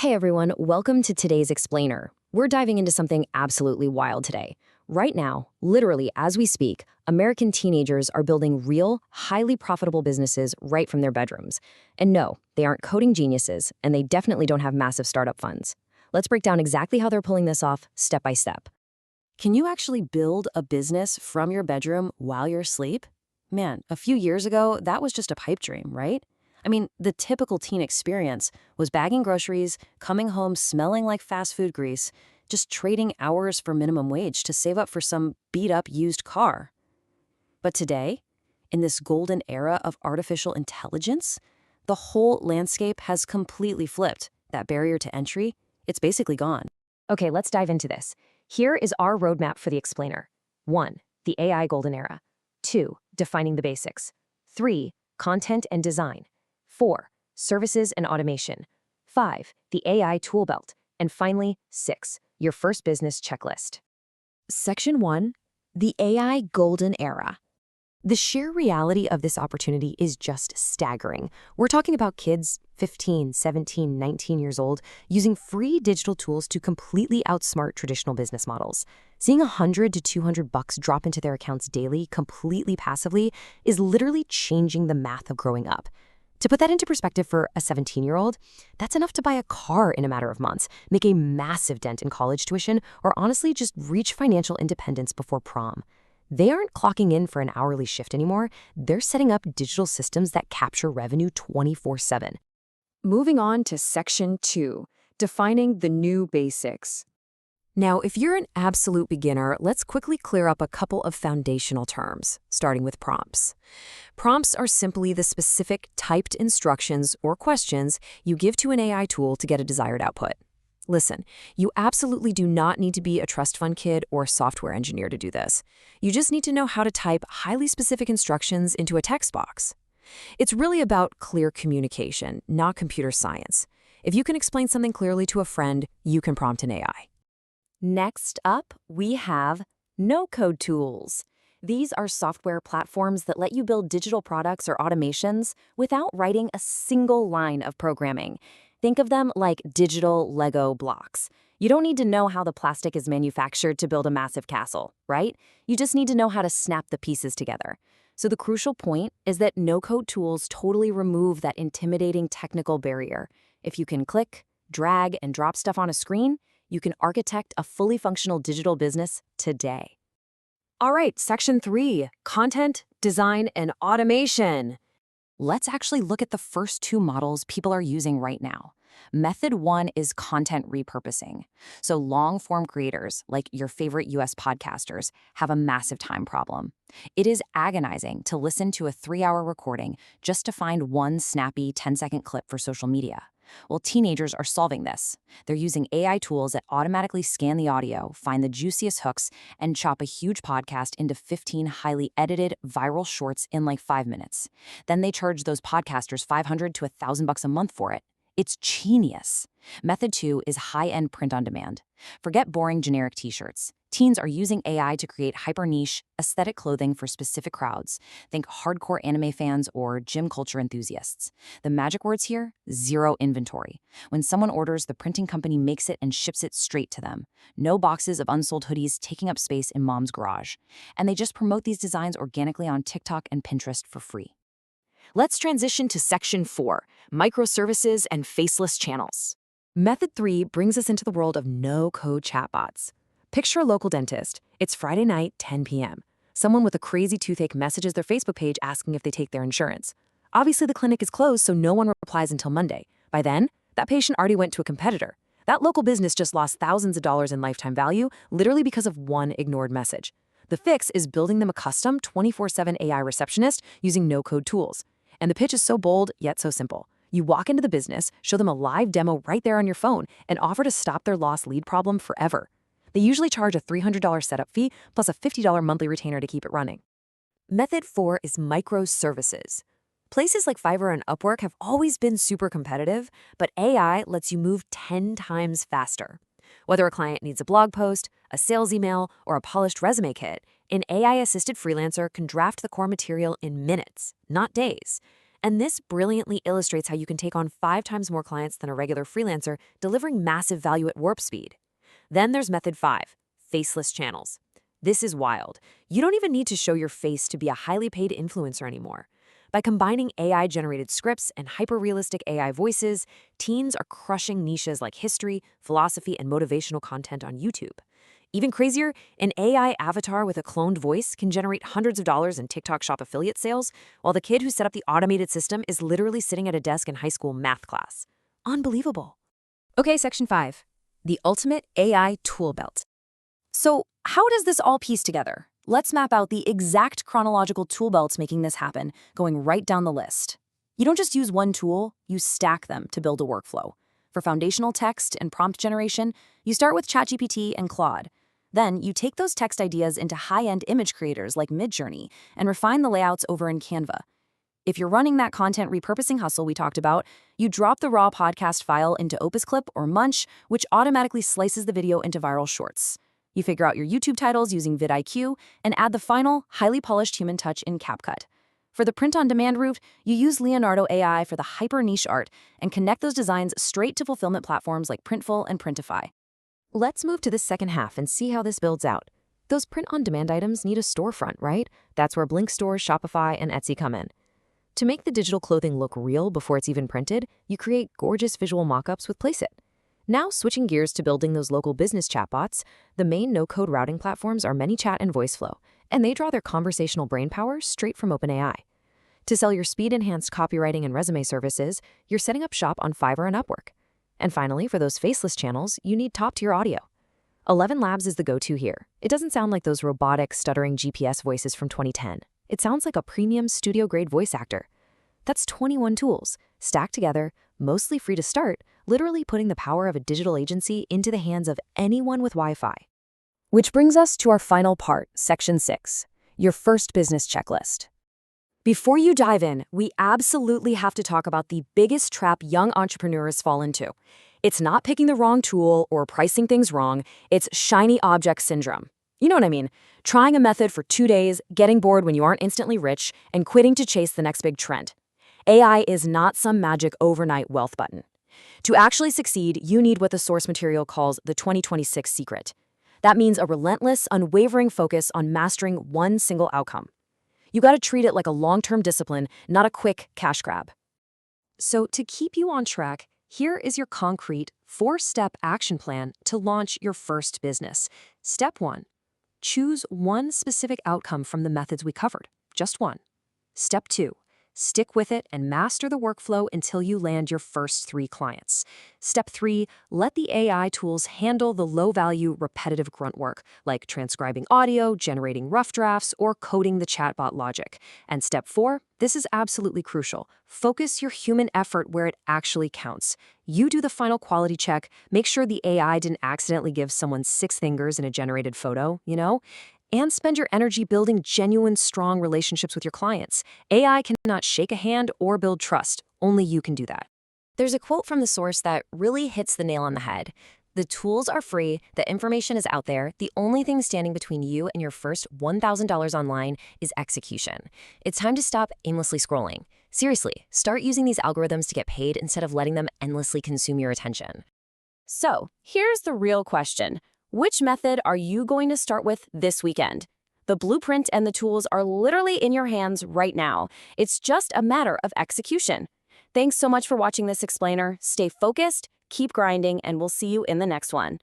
Hey everyone, welcome to today's Explainer. We're diving into something absolutely wild today. Right now, literally as we speak, American teenagers are building real, highly profitable businesses right from their bedrooms. And no, they aren't coding geniuses, and they definitely don't have massive startup funds. Let's break down exactly how they're pulling this off, step by step. Can you actually build a business from your bedroom while you're asleep? Man, a few years ago, that was just a pipe dream, right? I mean, the typical teen experience was bagging groceries, coming home smelling like fast food grease, just trading hours for minimum wage to save up for some beat-up used car. But today, in this golden era of artificial intelligence, the whole landscape has completely flipped. That barrier to entry, it's basically gone. Okay, let's dive into this. Here is our roadmap for the Explainer. 1. The AI golden era. 2. Defining the basics. 3. Content and design. 4. Services and automation. 5. The AI tool belt. And finally, 6. Your first business checklist. Section 1. The AI golden era. The sheer reality of this opportunity is just staggering. We're talking about kids 15, 17, 19 years old using free digital tools to completely outsmart traditional business models. Seeing $100 to $200 drop into their accounts daily, completely passively, is literally changing the math of growing up. To put that into perspective for a 17-year-old, that's enough to buy a car in a matter of months, make a massive dent in college tuition, or honestly just reach financial independence before prom. They aren't clocking in for an hourly shift anymore. They're setting up digital systems that capture revenue 24/7. Moving on to Section 2, defining the new basics. Now, if you're an absolute beginner, let's quickly clear up a couple of foundational terms, starting with prompts. Prompts are simply the specific typed instructions or questions you give to an AI tool to get a desired output. Listen, you absolutely do not need to be a trust fund kid or software engineer to do this. You just need to know how to type highly specific instructions into a text box. It's really about clear communication, not computer science. If you can explain something clearly to a friend, you can prompt an AI. Next up, we have no-code tools. These are software platforms that let you build digital products or automations without writing a single line of programming. Think of them like digital Lego blocks. You don't need to know how the plastic is manufactured to build a massive castle, right? You just need to know how to snap the pieces together. So the crucial point is that no-code tools totally remove that intimidating technical barrier. If you can click, drag, and drop stuff on a screen, you can architect a fully functional digital business today. All right, Section 3, content, design, and automation. Let's actually look at the first two models people are using right now. Method 1 is content repurposing. So long-form creators, like your favorite US podcasters, have a massive time problem. It is agonizing to listen to a 3-hour recording just to find one snappy 10-second clip for social media. Well, teenagers are solving this. They're using AI tools that automatically scan the audio, find the juiciest hooks, and chop a huge podcast into 15 highly edited, viral shorts in like 5 minutes. Then they charge those podcasters $500 to $1,000 a month for it. It's genius. Method 2 is high-end print on demand. Forget boring generic t-shirts. Teens are using AI to create hyper-niche, aesthetic clothing for specific crowds. Think hardcore anime fans or gym culture enthusiasts. The magic words here? Zero inventory. When someone orders, the printing company makes it and ships it straight to them. No boxes of unsold hoodies taking up space in mom's garage. And they just promote these designs organically on TikTok and Pinterest for free. Let's transition to Section 4, microservices and faceless channels. Method 3 brings us into the world of no-code chatbots. Picture a local dentist. It's Friday night, 10 p.m. Someone with a crazy toothache messages their Facebook page asking if they take their insurance. Obviously, the clinic is closed, so no one replies until Monday. By then, that patient already went to a competitor. That local business just lost thousands of dollars in lifetime value, literally because of one ignored message. The fix is building them a custom 24/7 AI receptionist using no-code tools. And the pitch is so bold, yet so simple. You walk into the business, show them a live demo right there on your phone, and offer to stop their lost lead problem forever. They usually charge a $300 setup fee plus a $50 monthly retainer to keep it running. Method 4 is microservices. Places like Fiverr and Upwork have always been super competitive, but AI lets you move 10 times faster. Whether a client needs a blog post, a sales email, or a polished resume kit, an AI-assisted freelancer can draft the core material in minutes, not days. And this brilliantly illustrates how you can take on 5 times more clients than a regular freelancer, delivering massive value at warp speed. Then there's method 5, faceless channels. This is wild. You don't even need to show your face to be a highly paid influencer anymore. By combining AI-generated scripts and hyper-realistic AI voices, teens are crushing niches like history, philosophy, and motivational content on YouTube. Even crazier, an AI avatar with a cloned voice can generate hundreds of dollars in TikTok Shop affiliate sales, while the kid who set up the automated system is literally sitting at a desk in high school math class. Unbelievable. Okay, section 5, the ultimate AI tool belt. So how does this all piece together? Let's map out the exact chronological tool belts making this happen, going right down the list. You don't just use one tool, you stack them to build a workflow. For foundational text and prompt generation, you start with ChatGPT and Claude. Then you take those text ideas into high-end image creators like Midjourney and refine the layouts over in Canva. If you're running that content repurposing hustle we talked about, you drop the raw podcast file into Opus Clip or Munch, which automatically slices the video into viral shorts. You figure out your YouTube titles using vidIQ and add the final, highly polished human touch in CapCut. For the print-on-demand route, you use Leonardo.ai for the hyper-niche art and connect those designs straight to fulfillment platforms like Printful and Printify. Let's move to the second half and see how this builds out. Those print-on-demand items need a storefront, right? That's where Blink Store, Shopify, and Etsy come in. To make the digital clothing look real before it's even printed, you create gorgeous visual mockups with Placeit. Now, switching gears to building those local business chatbots, the main no-code routing platforms are ManyChat and VoiceFlow, and they draw their conversational brainpower straight from OpenAI. To sell your speed-enhanced copywriting and resume services, you're setting up shop on Fiverr and Upwork. And finally, for those faceless channels, you need top-tier audio. 11 Labs is the go-to here. It doesn't sound like those robotic, stuttering GPS voices from 2010. It sounds like a premium studio-grade voice actor. That's 21 tools, stacked together, mostly free to start, literally putting the power of a digital agency into the hands of anyone with Wi-Fi. Which brings us to our final part, section 6, your first business checklist. Before you dive in, we absolutely have to talk about the biggest trap young entrepreneurs fall into. It's not picking the wrong tool or pricing things wrong, it's shiny object syndrome. You know what I mean? Trying a method for 2 days, getting bored when you aren't instantly rich, and quitting to chase the next big trend. AI is not some magic overnight wealth button. To actually succeed, you need what the source material calls the 2026 secret. That means a relentless, unwavering focus on mastering one single outcome. You gotta treat it like a long-term discipline, not a quick cash grab. So to keep you on track, here is your concrete 4-step action plan to launch your first business. Step 1. Choose one specific outcome from the methods we covered, just one. Step 2. Stick with it and master the workflow until you land your first 3 clients. Step 3, let the AI tools handle the low-value, repetitive grunt work, like transcribing audio, generating rough drafts, or coding the chatbot logic. And step 4, this is absolutely crucial. Focus your human effort where it actually counts. You do the final quality check, make sure the AI didn't accidentally give someone 6 fingers in a generated photo, and spend your energy building genuine, strong relationships with your clients. AI cannot shake a hand or build trust. Only you can do that. There's a quote from the source that really hits the nail on the head. The tools are free, the information is out there, the only thing standing between you and your first $1,000 online is execution. It's time to stop aimlessly scrolling. Seriously, start using these algorithms to get paid instead of letting them endlessly consume your attention. So, here's the real question. Which method are you going to start with this weekend? The blueprint and the tools are literally in your hands right now. It's just a matter of execution. Thanks so much for watching this explainer. Stay focused, keep grinding, and we'll see you in the next one.